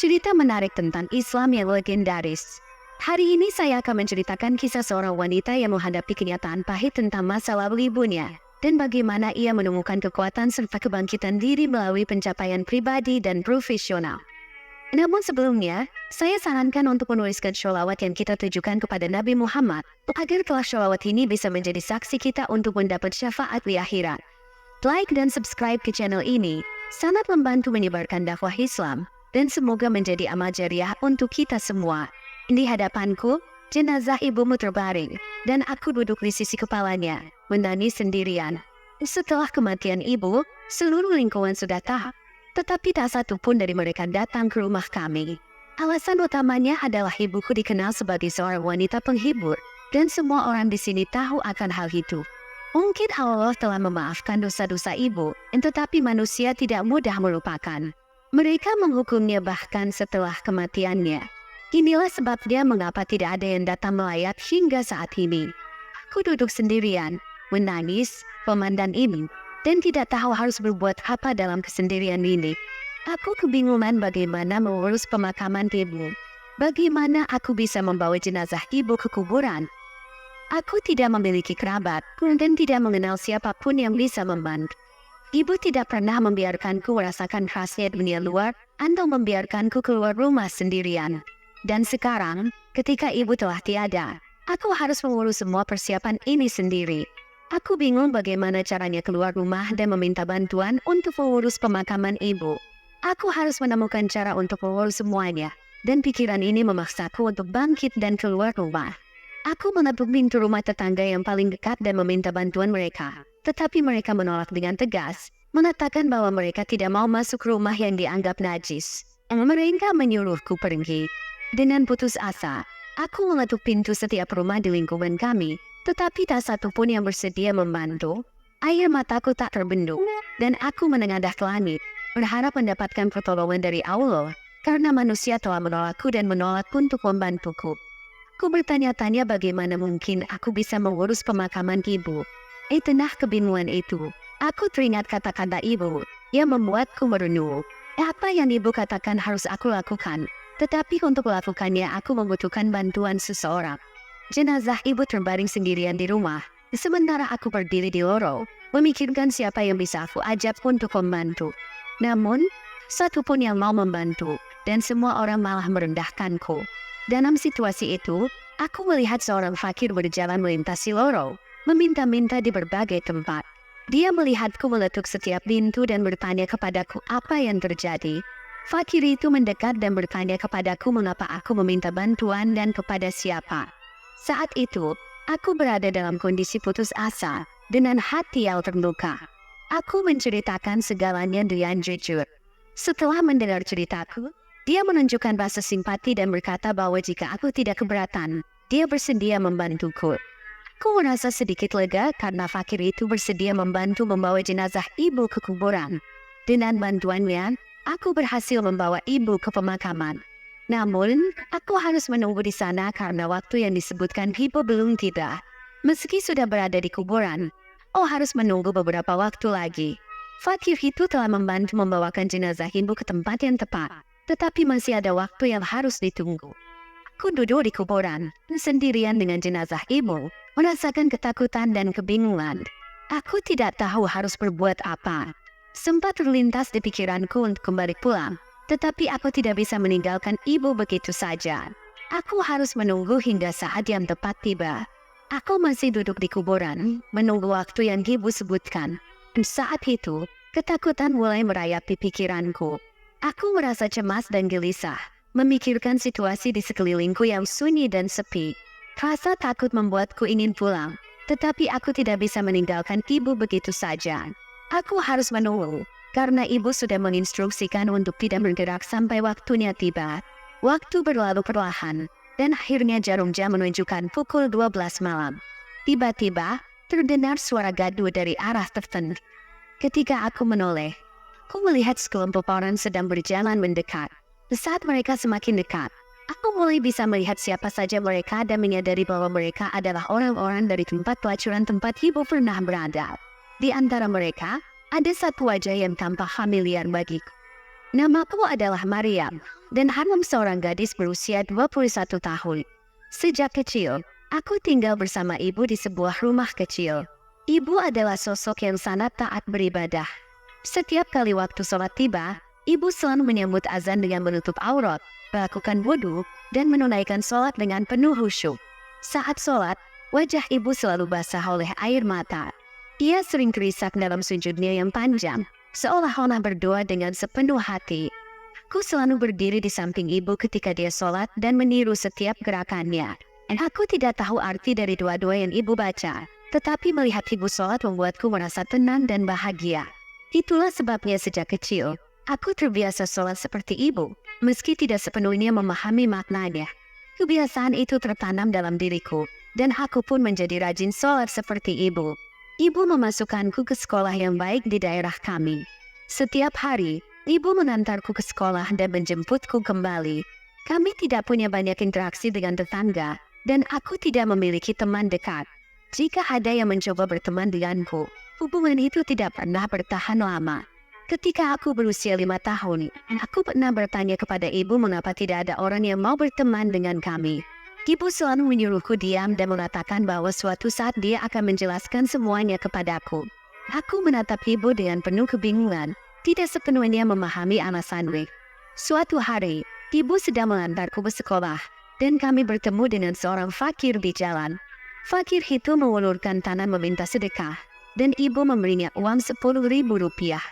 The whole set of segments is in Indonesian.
Cerita menarik tentang Islam yang legendaris. Hari ini saya akan menceritakan kisah seorang wanita yang menghadapi kenyataan pahit tentang masa lalu ibunya, dan bagaimana ia menemukan kekuatan serta kebangkitan diri melalui pencapaian pribadi dan profesional. Namun sebelumnya, saya sarankan untuk menuliskan sholawat yang kita tujukan kepada Nabi Muhammad, agar kelak sholawat ini bisa menjadi saksi kita untuk mendapat syafaat di akhirat. Like dan subscribe ke channel ini, sangat membantu menyebarkan dakwah Islam, dan semoga menjadi amal jariah untuk kita semua. Di hadapanku, jenazah ibumu terbaring, dan aku duduk di sisi kepalanya, menangis sendirian. Setelah kematian ibu, seluruh lingkungan sudah tahu, tetapi tak satu pun dari mereka datang ke rumah kami. Alasan utamanya adalah ibuku dikenal sebagai seorang wanita penghibur, dan semua orang di sini tahu akan hal itu. Mungkin Allah telah memaafkan dosa-dosa ibu, tetapi manusia tidak mudah melupakan. Mereka menghukumnya bahkan setelah kematiannya. Inilah sebabnya mengapa tidak ada yang datang melayat hingga saat ini. Aku duduk sendirian, menangis, memandang ini, dan tidak tahu harus berbuat apa dalam kesendirian ini. Aku kebingungan bagaimana mengurus pemakaman ibu. Bagaimana aku bisa membawa jenazah ibu ke kuburan? Aku tidak memiliki kerabat, dan tidak mengenal siapapun yang bisa membantu. Ibu tidak pernah membiarkanku merasakan khasnya dunia luar, atau membiarkanku keluar rumah sendirian. Dan sekarang, ketika ibu telah tiada, aku harus mengurus semua persiapan ini sendiri. Aku bingung bagaimana caranya keluar rumah dan meminta bantuan untuk mengurus pemakaman ibu. Aku harus menemukan cara untuk mengurus semuanya, dan pikiran ini memaksaku untuk bangkit dan keluar rumah. Aku mengetuk pintu rumah tetangga yang paling dekat dan meminta bantuan mereka. Tetapi mereka menolak dengan tegas, mengatakan bahwa mereka tidak mau masuk rumah yang dianggap najis. Mereka menyuruhku pergi. Dengan putus asa, aku mengetuk pintu setiap rumah di lingkungan kami, tetapi tak satu pun yang bersedia membantu. Air mataku tak terbendung, dan aku menengadah ke langit, berharap mendapatkan pertolongan dari Allah, karena manusia telah menolakku dan menolak untuk membantuku. Aku bertanya-tanya bagaimana mungkin aku bisa mengurus pemakaman ibu. Di tengah kebingungan itu, aku teringat kata-kata ibu yang membuatku merenung. Apa yang ibu katakan harus aku lakukan? Tetapi untuk melakukannya aku membutuhkan bantuan seseorang. Jenazah ibu terbaring sendirian di rumah, sementara aku berdiri di lorong, memikirkan siapa yang bisa aku ajak untuk membantu. Namun, satu pun yang mau membantu, dan semua orang malah merendahkanku. Dalam situasi itu, aku melihat seorang fakir berjalan melintasi lorong, meminta-minta di berbagai tempat. Dia melihatku meletuk setiap pintu dan bertanya kepadaku apa yang terjadi. Fakir itu mendekat dan bertanya kepadaku mengapa aku meminta bantuan dan kepada siapa. Saat itu, aku berada dalam kondisi putus asa, dengan hati yang terluka. Aku menceritakan segalanya dengan jujur. Setelah mendengar ceritaku, dia menunjukkan rasa simpati dan berkata bahwa jika aku tidak keberatan, dia bersedia membantuku. Aku merasa sedikit lega karena fakir itu bersedia membantu membawa jenazah ibu ke kuburan. Dengan bantuannya, aku berhasil membawa ibu ke pemakaman. Namun, aku harus menunggu di sana karena waktu yang disebutkan ibu belum tiba. Meski sudah berada di kuburan, harus menunggu beberapa waktu lagi. Fakir itu telah membantu membawakan jenazah ibu ke tempat yang tepat, tetapi masih ada waktu yang harus ditunggu. Aku duduk di kuburan, sendirian dengan jenazah ibu, merasakan ketakutan dan kebingungan. Aku tidak tahu harus berbuat apa. Sempat terlintas di pikiranku untuk kembali pulang, tetapi aku tidak bisa meninggalkan ibu begitu saja. Aku harus menunggu hingga saat yang tepat tiba. Aku masih duduk di kuburan, menunggu waktu yang ibu sebutkan. Dan saat itu, ketakutan mulai merayapi pikiranku. Aku merasa cemas dan gelisah, memikirkan situasi di sekelilingku yang sunyi dan sepi. Rasa takut membuatku ingin pulang, tetapi aku tidak bisa meninggalkan ibu begitu saja. Aku harus menunggu, karena ibu sudah menginstruksikan untuk tidak bergerak sampai waktunya tiba. Waktu berlalu perlahan, dan akhirnya jarum jam menunjukkan pukul 12 malam. Tiba-tiba, terdengar suara gaduh dari arah tertentu. Ketika aku menoleh, aku melihat sekelompok orang sedang berjalan mendekat. Saat mereka semakin dekat, aku mulai bisa melihat siapa saja mereka dan menyadari bahwa mereka adalah orang-orang dari tempat pelacuran tempat ibu pernah berada. Di antara mereka, ada satu wajah yang tampak familiar bagiku. Namaku adalah Mariam, dan Hanum seorang gadis berusia 21 tahun. Sejak kecil, aku tinggal bersama ibu di sebuah rumah kecil. Ibu adalah sosok yang sangat taat beribadah. Setiap kali waktu sholat tiba, ibu selalu menyambut azan dengan menutup aurat, melakukan wudhu, dan menunaikan sholat dengan penuh khusyuk. Saat sholat, wajah ibu selalu basah oleh air mata. Ia sering terisak dalam sujudnya yang panjang, seolah-olah berdoa dengan sepenuh hati. Aku selalu berdiri di samping ibu ketika dia sholat dan meniru setiap gerakannya. Aku tidak tahu arti dari doa-doa yang ibu baca, tetapi melihat ibu sholat membuatku merasa tenang dan bahagia. Itulah sebabnya sejak kecil, aku terbiasa sholat seperti ibu, meski tidak sepenuhnya memahami maknanya. Kebiasaan itu tertanam dalam diriku, dan aku pun menjadi rajin sholat seperti ibu. Ibu memasukkanku ke sekolah yang baik di daerah kami. Setiap hari, ibu mengantarku ke sekolah dan menjemputku kembali. Kami tidak punya banyak interaksi dengan tetangga, dan aku tidak memiliki teman dekat. Jika ada yang mencoba berteman denganku, hubungan itu tidak pernah bertahan lama. Ketika aku berusia 5 tahun, aku pernah bertanya kepada ibu mengapa tidak ada orang yang mau berteman dengan kami. Ibu selalu menyuruhku diam dan mengatakan bahwa suatu saat dia akan menjelaskan semuanya kepadaku. Aku menatap ibu dengan penuh kebingungan, tidak sepenuhnya memahami alasannya. Suatu hari, ibu sedang mengantarku ke sekolah, dan kami bertemu dengan seorang fakir di jalan. Fakir itu mengulurkan tangan meminta sedekah, dan ibu memberinya uang 10.000 rupiah.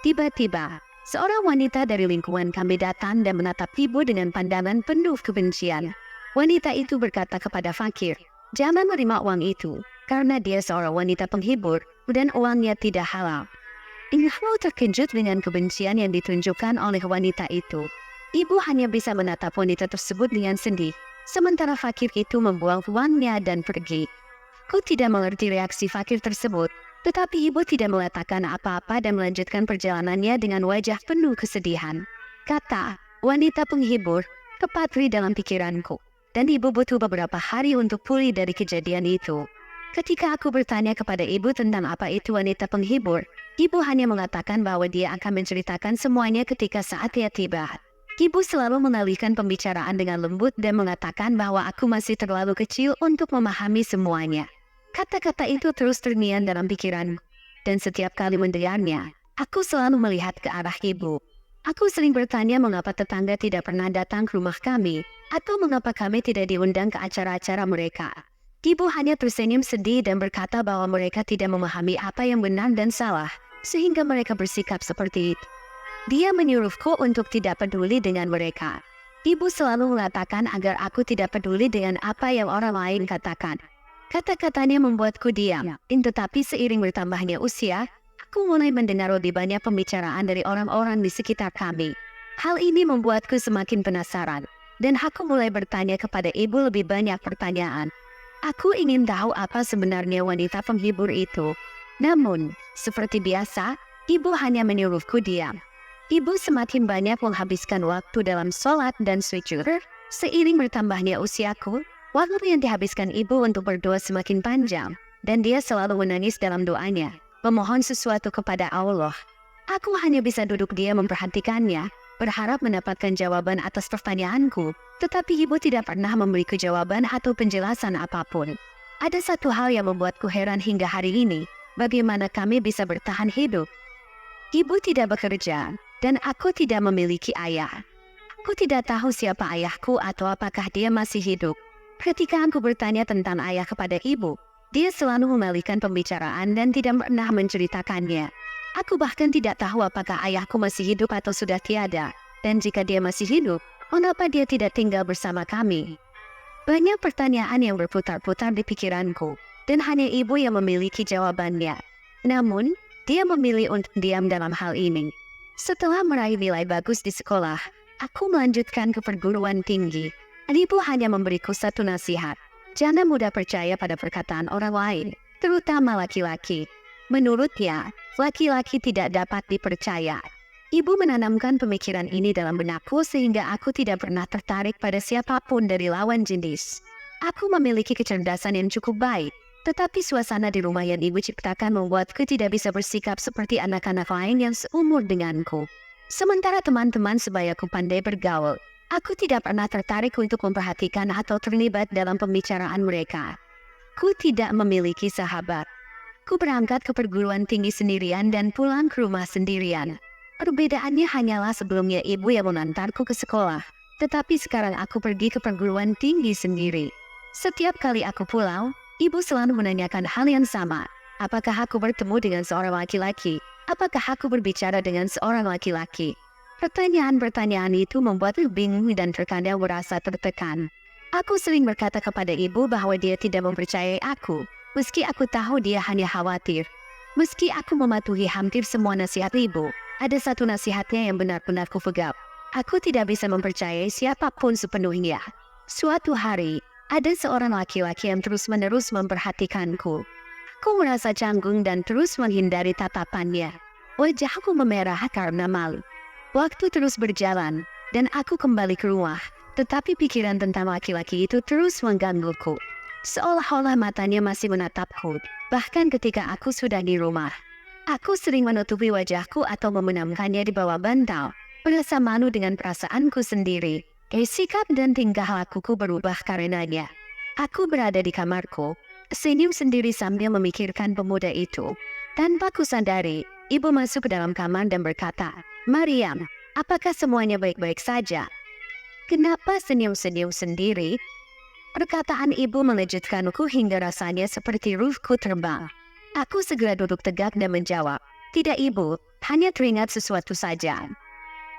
Tiba-tiba, seorang wanita dari lingkungan kami datang dan menatap ibu dengan pandangan penuh kebencian. Wanita itu berkata kepada fakir, "Jangan menerima uang itu, karena dia seorang wanita penghibur dan uangnya tidak halal." Ibu terkejut dengan kebencian yang ditunjukkan oleh wanita itu. Ibu hanya bisa menatap wanita tersebut dengan sedih, sementara fakir itu membuang uangnya dan pergi. Aku tidak mengerti reaksi fakir tersebut, tetapi ibu tidak mengatakan apa-apa dan melanjutkan perjalanannya dengan wajah penuh kesedihan. Kata wanita penghibur tepat di dalam pikiranku, dan ibu butuh beberapa hari untuk pulih dari kejadian itu. Ketika aku bertanya kepada ibu tentang apa itu wanita penghibur, ibu hanya mengatakan bahwa dia akan menceritakan semuanya ketika saat dia tiba. Ibu selalu mengalihkan pembicaraan dengan lembut dan mengatakan bahwa aku masih terlalu kecil untuk memahami semuanya. Kata-kata itu terus terngiang dalam pikiranku, dan setiap kali mendengarnya, aku selalu melihat ke arah ibu. Aku sering bertanya mengapa tetangga tidak pernah datang ke rumah kami, atau mengapa kami tidak diundang ke acara-acara mereka. Ibu hanya tersenyum sedih dan berkata bahwa mereka tidak memahami apa yang benar dan salah, sehingga mereka bersikap seperti itu. Dia menyuruhku untuk tidak peduli dengan mereka. Ibu selalu mengatakan agar aku tidak peduli dengan apa yang orang lain katakan. Kata-katanya membuatku diam, tetapi seiring bertambahnya usia, aku mulai mendengar lebih banyak pembicaraan dari orang-orang di sekitar kami. Hal ini membuatku semakin penasaran, dan aku mulai bertanya kepada ibu lebih banyak pertanyaan. Aku ingin tahu apa sebenarnya wanita penghibur itu. Namun, seperti biasa, ibu hanya menyuruhku diam. Ibu semakin banyak menghabiskan waktu dalam sholat dan sujud. Seiring bertambahnya usiaku, waktu yang dihabiskan ibu untuk berdoa semakin panjang, dan dia selalu menangis dalam doanya, memohon sesuatu kepada Allah. Aku hanya bisa duduk diam memperhatikannya, berharap mendapatkan jawaban atas pertanyaanku, tetapi ibu tidak pernah memberiku jawaban atau penjelasan apapun. Ada satu hal yang membuatku heran hingga hari ini, bagaimana kami bisa bertahan hidup. Ibu tidak bekerja, dan aku tidak memiliki ayah. Aku tidak tahu siapa ayahku atau apakah dia masih hidup. Ketika aku bertanya tentang ayah kepada ibu, dia selalu mengalihkan pembicaraan dan tidak pernah menceritakannya. Aku bahkan tidak tahu apakah ayahku masih hidup atau sudah tiada, dan jika dia masih hidup, mengapa dia tidak tinggal bersama kami? Banyak pertanyaan yang berputar-putar di pikiranku, dan hanya ibu yang memiliki jawabannya. Namun, dia memilih untuk diam dalam hal ini. Setelah meraih nilai bagus di sekolah, aku melanjutkan ke perguruan tinggi. Ibu hanya memberiku satu nasihat. Jangan mudah percaya pada perkataan orang lain, terutama laki-laki. Menurutnya, laki-laki tidak dapat dipercaya. Ibu menanamkan pemikiran ini dalam benakku sehingga aku tidak pernah tertarik pada siapapun dari lawan jenis. Aku memiliki kecerdasan yang cukup baik, tetapi suasana di rumah yang ibu ciptakan membuatku tidak bisa bersikap seperti anak-anak lain yang seumur denganku. Sementara teman-teman sebayaku pandai bergaul, aku tidak pernah tertarik untuk memperhatikan atau terlibat dalam pembicaraan mereka. Ku tidak memiliki sahabat. Ku berangkat ke perguruan tinggi sendirian dan pulang ke rumah sendirian. Perbedaannya hanyalah sebelumnya ibu yang mengantarku ke sekolah, tetapi sekarang aku pergi ke perguruan tinggi sendiri. Setiap kali aku pulang, ibu selalu menanyakan hal yang sama. Apakah aku bertemu dengan seorang laki-laki? Apakah aku berbicara dengan seorang laki-laki? Pertanyaan-pertanyaan itu membuatku bingung dan terkadang merasa tertekan. Aku sering berkata kepada ibu bahwa dia tidak mempercayai aku, meski aku tahu dia hanya khawatir. Meski aku mematuhi hampir semua nasihat ibu, ada satu nasihatnya yang benar-benar kupegang. Aku tidak bisa mempercayai siapapun sepenuhnya. Suatu hari, ada seorang laki-laki yang terus-menerus memperhatikanku. Aku merasa canggung dan terus menghindari tatapannya. Wajahku memerah karena malu. Waktu terus berjalan, dan aku kembali ke rumah. Tetapi pikiran tentang laki-laki itu terus menggangguku. Seolah-olah matanya masih menatapku, bahkan ketika aku sudah di rumah. Aku sering menutupi wajahku atau membenamkannya di bawah bantal, merasa malu dengan perasaanku sendiri. Sikap dan tingkah lakuku berubah karenanya. Aku berada di kamarku, senyum sendiri sambil memikirkan pemuda itu. Tanpa kusadari, ibu masuk ke dalam kamar dan berkata, "Maryam, apakah semuanya baik-baik saja?" "Kenapa senyum-senyum sendiri?" Perkataan ibu mengejutkanku hingga rasanya seperti ruhku terbang. Aku segera duduk tegak dan menjawab, "Tidak ibu, hanya teringat sesuatu saja."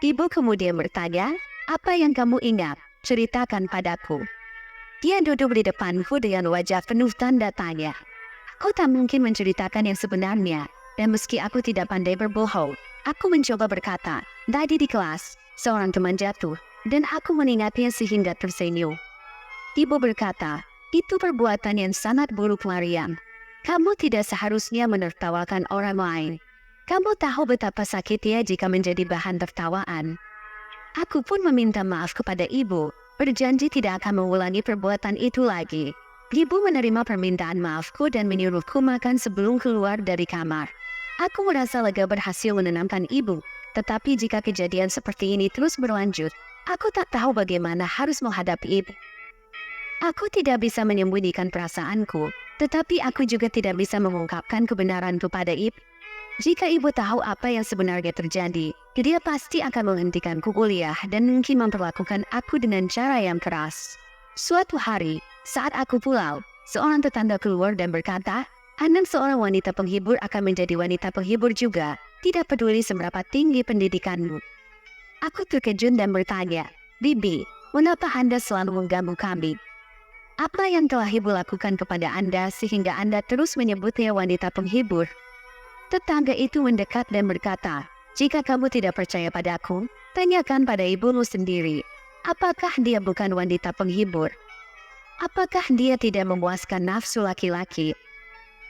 Ibu kemudian bertanya, "Apa yang kamu ingat? Ceritakan padaku." Dia duduk di depanku dengan wajah penuh tanda tanya. Aku tak mungkin menceritakan yang sebenarnya, dan meski aku tidak pandai berbohong, aku mencoba berkata, "Tadi di kelas, seorang teman jatuh, dan aku mengingatnya sehingga tersenyum." Ibu berkata, "Itu perbuatan yang sangat buruk, Maryam. Kamu tidak seharusnya menertawakan orang lain. Kamu tahu betapa sakitnya jika menjadi bahan tertawaan." Aku pun meminta maaf kepada ibu, berjanji tidak akan mengulangi perbuatan itu lagi. Ibu menerima permintaan maafku dan menyuruhku makan sebelum keluar dari kamar. Aku merasa lega berhasil menenangkan ibu, tetapi jika kejadian seperti ini terus berlanjut, aku tak tahu bagaimana harus menghadapi ibu. Aku tidak bisa menyembunyikan perasaanku, tetapi aku juga tidak bisa mengungkapkan kebenaranku pada ibu. Jika ibu tahu apa yang sebenarnya terjadi, dia pasti akan menghentikanku kuliah dan mungkin memperlakukan aku dengan cara yang keras. Suatu hari, saat aku pulang, seorang tetangga keluar dan berkata, "Anak seorang wanita penghibur akan menjadi wanita penghibur juga, tidak peduli seberapa tinggi pendidikanmu." Aku terkejut dan bertanya, "Bibi, mengapa Anda selalu mengganggu kami? Apa yang telah ibu lakukan kepada Anda sehingga Anda terus menyebutnya wanita penghibur?" Tetangga itu mendekat dan berkata, "Jika kamu tidak percaya padaku, tanyakan pada ibumu sendiri. Apakah dia bukan wanita penghibur? Apakah dia tidak memuaskan nafsu laki-laki?"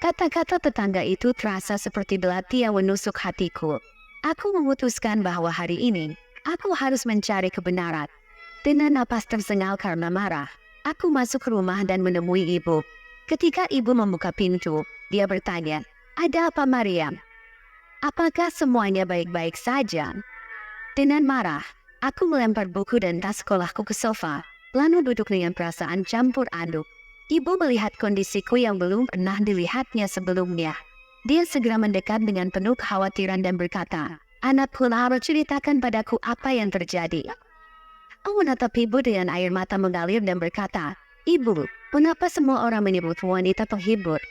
Kata-kata tetangga itu terasa seperti belati yang menusuk hatiku. Aku memutuskan bahwa hari ini, aku harus mencari kebenaran. Dengan napas tersengal karena marah, aku masuk ke rumah dan menemui ibu. Ketika ibu membuka pintu, dia bertanya, "Ada apa, Maryam? Apakah semuanya baik-baik saja?" Dengan marah, aku melempar buku dan tas sekolahku ke sofa, lalu duduk dengan perasaan campur aduk. Ibu melihat kondisiku yang belum pernah dilihatnya sebelumnya. Dia segera mendekat dengan penuh kekhawatiran dan berkata, "Anakku, harus ceritakan padaku apa yang terjadi." Aku menatap ibu dengan air mata mengalir dan berkata, "Ibu, mengapa semua orang menyebut wanita penghibur?"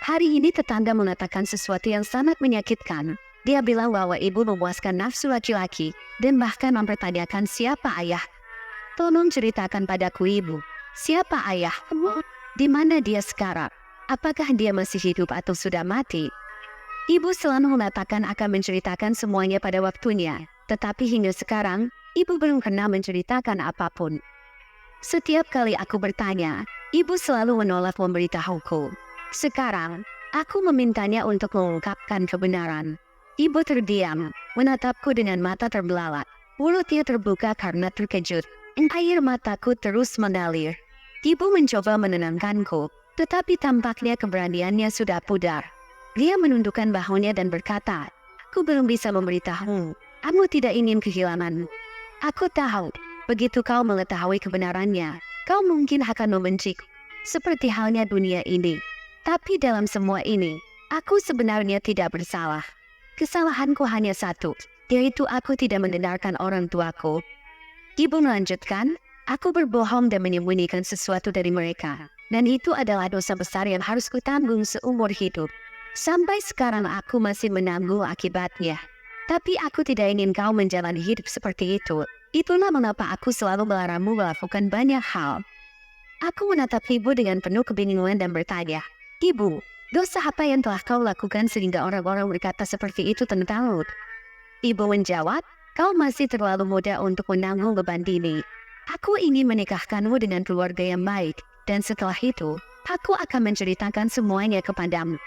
Hari ini tetangga mengatakan sesuatu yang sangat menyakitkan. Dia bilang bahwa ibu memuaskan nafsu laki-laki dan bahkan mempertanyakan siapa ayah. "Tolong ceritakan padaku, ibu. Siapa ayah? Di mana dia sekarang? Apakah dia masih hidup atau sudah mati?" Ibu selalu mengatakan akan menceritakan semuanya pada waktunya, tetapi hingga sekarang, ibu belum pernah menceritakan apapun. Setiap kali aku bertanya, ibu selalu menolak memberitahuku. Sekarang, aku memintanya untuk mengungkapkan kebenaran. Ibu terdiam, menatapku dengan mata terbelalak. Mulutnya terbuka karena terkejut. Air mataku terus mengalir. Ibu mencoba menenangkanku, tetapi tampaknya keberaniannya sudah pudar. Dia menundukkan bahunya dan berkata, "Aku belum bisa memberitahu. Aku tidak ingin kehilanganmu. Aku tahu, begitu kau mengetahui kebenarannya, kau mungkin akan membenciku, seperti halnya dunia ini. Tapi dalam semua ini, aku sebenarnya tidak bersalah. Kesalahanku hanya satu, yaitu aku tidak mendengarkan orang tuaku. Ibu melanjutkan, aku berbohong dan menyembunyikan sesuatu dari mereka. Dan itu adalah dosa besar yang harus kutanggung seumur hidup. Sampai sekarang aku masih menanggung akibatnya. Tapi aku tidak ingin kau menjalani hidup seperti itu. Itulah mengapa aku selalu melarangmu melakukan banyak hal. Aku menatap ibu dengan penuh kebingungan dan bertanya, Ibu, dosa apa yang telah kau lakukan sehingga orang-orang berkata seperti itu tentangmu? Ibu menjawab, kau masih terlalu muda untuk menanggung beban ini. Aku ingin menikahkanmu dengan keluarga yang baik, dan setelah itu, aku akan menceritakan semuanya kepadamu.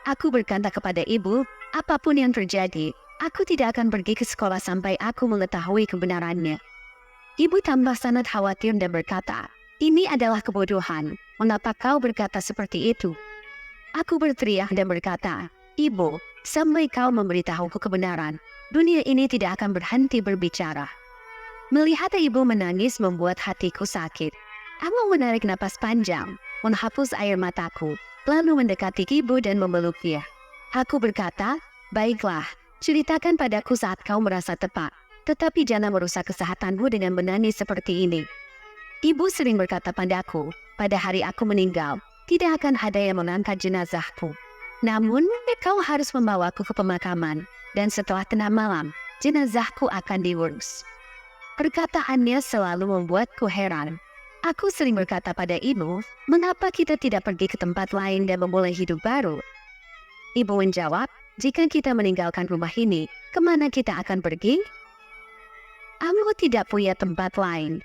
Aku berkata kepada ibu, apapun yang terjadi, aku tidak akan pergi ke sekolah sampai aku mengetahui kebenarannya. Ibu tambah sangat khawatir dan berkata, ini adalah kebodohan, mengapa kau berkata seperti itu? Aku berteriak dan berkata, Ibu, sampai kau memberitahuku kebenaran, dunia ini tidak akan berhenti berbicara. Melihat ibu menangis membuat hatiku sakit. Aku menarik napas panjang, menghapus air mataku, lalu mendekati ibu dan memeluknya. Aku berkata, baiklah, ceritakan padaku saat kau merasa tepat, tetapi jangan merusak kesehatanmu dengan menangis seperti ini. Ibu sering berkata padaku, pada hari aku meninggal, tidak akan ada yang mengangkat jenazahku. Namun, kau harus membawaku ke pemakaman, dan setelah tengah malam, jenazahku akan diurus. Perkataannya selalu membuatku heran. Aku sering berkata pada ibu, mengapa kita tidak pergi ke tempat lain dan memulai hidup baru? Ibu menjawab, jika kita meninggalkan rumah ini, kemana kita akan pergi? Aku tidak punya tempat lain.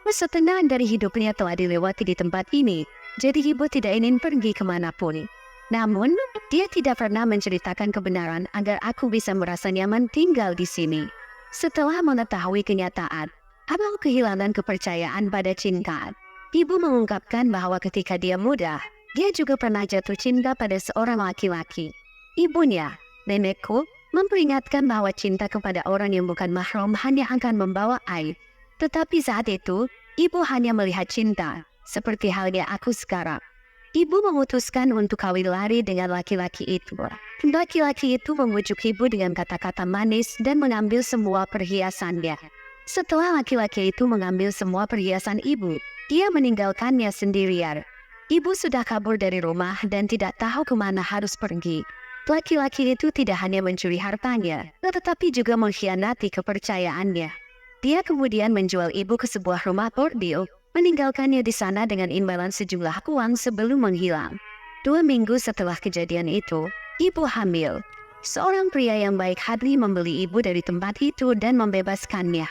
Setengah dari hidupnya telah dilewati di tempat ini, jadi ibu tidak ingin pergi kemanapun. Namun, dia tidak pernah menceritakan kebenaran agar aku bisa merasa nyaman tinggal di sini. Setelah mengetahui kenyataan, aku kehilangan kepercayaan pada cinta. Ibu mengungkapkan bahwa ketika dia muda, dia juga pernah jatuh cinta pada seorang laki-laki. Ibunya, nenekku, memperingatkan bahwa cinta kepada orang yang bukan mahram hanya akan membawa aib. Tetapi saat itu, ibu hanya melihat cinta, seperti halnya aku sekarang. Ibu memutuskan untuk kawin lari dengan laki-laki itu. Laki-laki itu membujuk ibu dengan kata-kata manis dan mengambil semua perhiasannya. Setelah laki-laki itu mengambil semua perhiasan ibu, dia meninggalkannya sendirian. Ibu sudah kabur dari rumah dan tidak tahu kemana harus pergi. Laki-laki itu tidak hanya mencuri hartanya, tetapi juga mengkhianati kepercayaannya. Dia kemudian menjual ibu ke sebuah rumah bordil, meninggalkannya di sana dengan imbalan sejumlah uang sebelum menghilang. 2 minggu setelah kejadian itu, ibu hamil. Seorang pria yang baik hati membeli ibu dari tempat itu dan membebaskannya.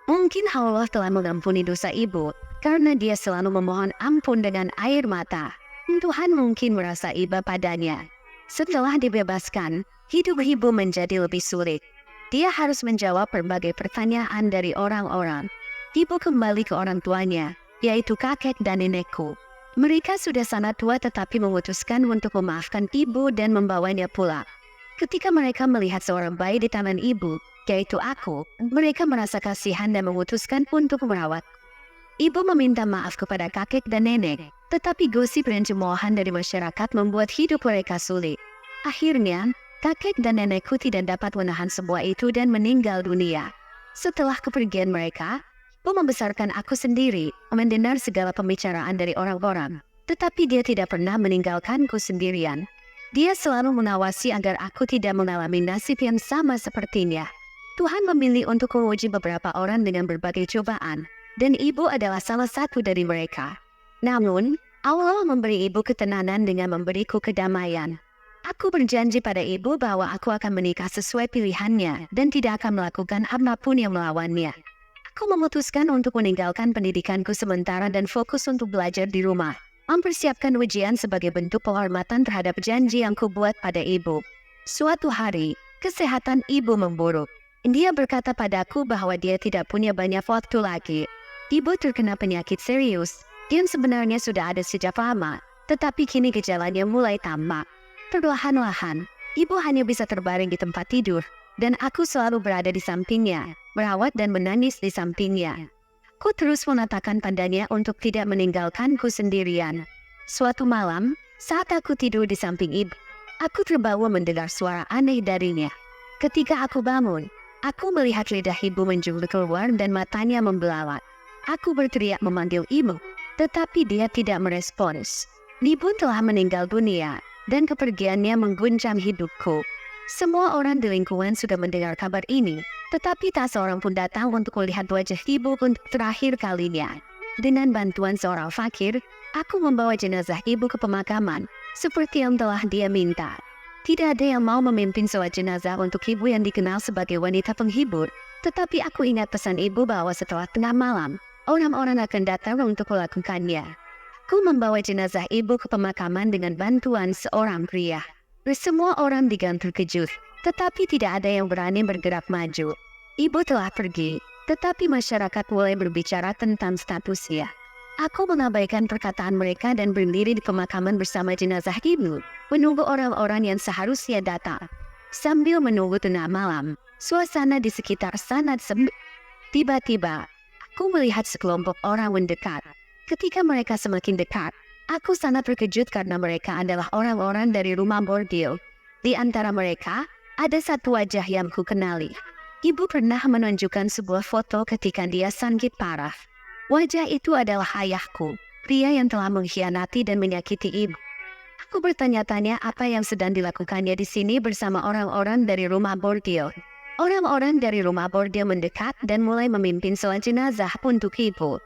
Mungkin Allah telah mengampuni dosa ibu, karena dia selalu memohon ampun dengan air mata. Tuhan mungkin merasa iba padanya. Setelah dibebaskan, hidup ibu menjadi lebih sulit. Dia harus menjawab berbagai pertanyaan dari orang-orang. Ibu kembali ke orang tuanya, yaitu kakek dan nenekku. Mereka sudah sangat tua tetapi memutuskan untuk memaafkan ibu dan membawanya pulang. Ketika mereka melihat seorang bayi di tangan ibu, yaitu aku, mereka merasa kasihan dan memutuskan untuk merawat. Ibu meminta maaf kepada kakek dan nenek, tetapi gosip dan cemoohan dari masyarakat membuat hidup mereka sulit. Akhirnya, kakek dan nenekku tidak dapat menahan semua itu dan meninggal dunia. Setelah kepergian mereka, ibu membesarkan aku sendiri, mendengar segala pembicaraan dari orang-orang, tetapi dia tidak pernah meninggalkanku sendirian. Dia selalu mengawasi agar aku tidak mengalami nasib yang sama sepertinya. Tuhan memilih untuk menguji beberapa orang dengan berbagai cobaan, dan ibu adalah salah satu dari mereka. Namun, Allah memberi ibu ketenangan dengan memberiku kedamaian. Aku berjanji pada ibu bahwa aku akan menikah sesuai pilihannya dan tidak akan melakukan apapun yang melawannya. Aku memutuskan untuk meninggalkan pendidikanku sementara dan fokus untuk belajar di rumah, mempersiapkan ujian sebagai bentuk penghormatan terhadap janji yang kubuat pada ibu. Suatu hari, kesehatan ibu memburuk. Dia berkata padaku bahwa dia tidak punya banyak waktu lagi. Ibu terkena penyakit serius, yang sebenarnya sudah ada sejak lama, tetapi kini gejalanya mulai tampak. Perlahan-lahan, ibu hanya bisa terbaring di tempat tidur, dan aku selalu berada di sampingnya, merawat dan menangis di sampingnya. Ku terus mengatakan padanya untuk tidak meninggalkanku sendirian. Suatu malam, saat aku tidur di samping ibu, aku terbawa mendengar suara aneh darinya. Ketika aku bangun, aku melihat lidah ibu menjulur keluar dan matanya membelalak. Aku berteriak memanggil ibu, tetapi dia tidak merespons. Ibu telah meninggal dunia, dan kepergiannya mengguncang hidupku. Semua orang di lingkungan sudah mendengar kabar ini, tetapi tak seorang pun datang untuk melihat wajah ibu untuk terakhir kalinya. Dengan bantuan seorang fakir, aku membawa jenazah ibu ke pemakaman, seperti yang telah dia minta. Tidak ada yang mau memimpin sholat jenazah untuk ibu yang dikenal sebagai wanita penghibur, tetapi aku ingat pesan ibu bahwa setelah tengah malam, orang-orang akan datang untuk melakukannya. Aku membawa jenazah ibu ke pemakaman dengan bantuan seorang pria. Semua orang digantung terkejut, tetapi tidak ada yang berani bergerak maju. Ibu telah pergi, tetapi masyarakat mulai berbicara tentang statusnya. Aku mengabaikan perkataan mereka dan berdiri di pemakaman bersama jenazah ibu, menunggu orang-orang yang seharusnya datang. Sambil menunggu tengah malam, suasana di sekitar sangat sempit. Tiba-tiba, aku melihat sekelompok orang mendekat. Ketika mereka semakin dekat, aku sangat terkejut karena mereka adalah orang-orang dari rumah bordil. Di antara mereka, ada satu wajah yang ku kenali. Ibu pernah menunjukkan sebuah foto ketika dia sakit parah. Wajah itu adalah ayahku, pria yang telah mengkhianati dan menyakiti ibu. Aku bertanya-tanya apa yang sedang dilakukannya di sini bersama orang-orang dari rumah bordil. Orang-orang dari rumah bordil mendekat dan mulai memimpin sholat jenazah untuk ibu.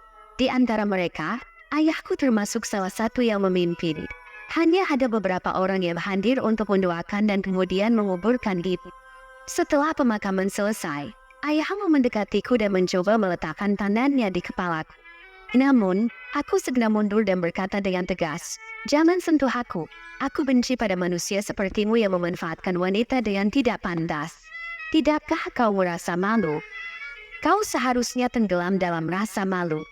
Di antara mereka, ayahku termasuk salah satu yang memimpin. Hanya ada beberapa orang yang hadir untuk mendoakan dan kemudian menguburkan ibu. Setelah pemakaman selesai, ayahmu mendekatiku dan mencoba meletakkan tangannya di kepalaku. Namun, aku segera mundur dan berkata dengan tegas, "Jangan sentuh aku. Aku benci pada manusia sepertimu yang memanfaatkan wanita dengan tidak pantas. Tidakkah kau merasa malu? Kau seharusnya tenggelam dalam rasa malu."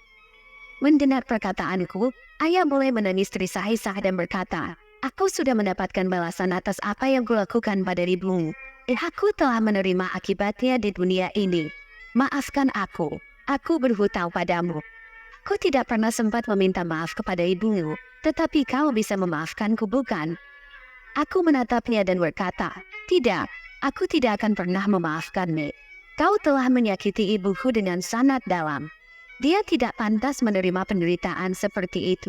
Mendengar perkataanku, ayah mulai menangis terisak-isak dan berkata, "Aku sudah mendapatkan balasan atas apa yang kulakukan pada ibumu. Aku telah menerima akibatnya di dunia ini. Maafkan aku berhutang padamu. Kau tidak pernah sempat meminta maaf kepada ibumu, tetapi kau bisa memaafkanku bukan?" Aku menatapnya dan berkata, "Tidak, aku tidak akan pernah memaafkanmu. Kau telah menyakiti ibuku dengan sangat dalam. Dia tidak pantas menerima penderitaan seperti itu.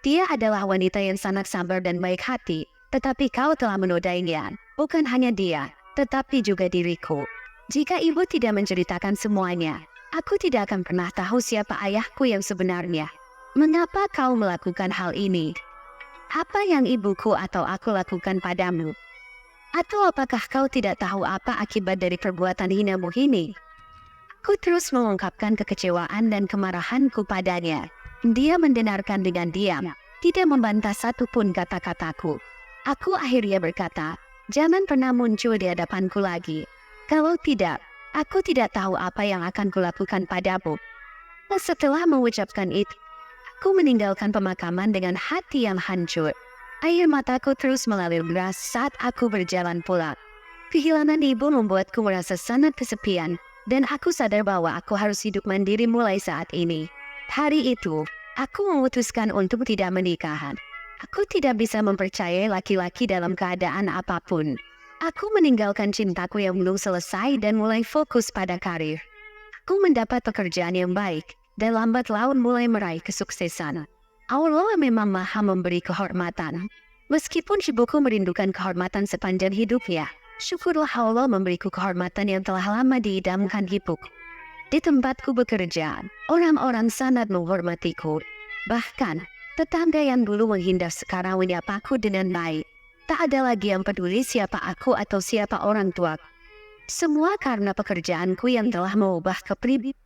Dia adalah wanita yang sangat sabar dan baik hati, tetapi kau telah menodainya, bukan hanya dia, tetapi juga diriku. Jika ibu tidak menceritakan semuanya, aku tidak akan pernah tahu siapa ayahku yang sebenarnya. Mengapa kau melakukan hal ini? Apa yang ibuku atau aku lakukan padamu? Atau apakah kau tidak tahu apa akibat dari perbuatan hinamu ini?" Aku terus mengungkapkan kekecewaan dan kemarahanku padanya. Dia mendengarkan dengan diam, tidak membantah satupun kata-kataku. Aku akhirnya berkata, "Jangan pernah muncul di hadapanku lagi. Kalau tidak, aku tidak tahu apa yang akan kulakukan padamu." Setelah mengucapkan itu, aku meninggalkan pemakaman dengan hati yang hancur. Air mataku terus mengalir deras saat aku berjalan pulang. Kehilangan ibu membuatku merasa sangat kesepian, dan aku sadar bahwa aku harus hidup mandiri mulai saat ini. Hari itu, aku memutuskan untuk tidak menikah. Aku tidak bisa mempercayai laki-laki dalam keadaan apapun. Aku meninggalkan cintaku yang belum selesai dan mulai fokus pada karir. Aku mendapat pekerjaan yang baik, dan lambat laun mulai meraih kesuksesan. Allah memang maha memberi kehormatan. Meskipun ibuku merindukan kehormatan sepanjang hidupnya, syukurlah Allah memberiku kehormatan yang telah lama diidamkan ibuku. Di tempatku bekerja, orang-orang sangat menghormatiku. Bahkan, tetangga yang dulu menghindar sekarang menyapaku dengan baik. Tak ada lagi yang peduli siapa aku atau siapa orang tuaku. Semua karena pekerjaanku yang telah mengubah kepribadian.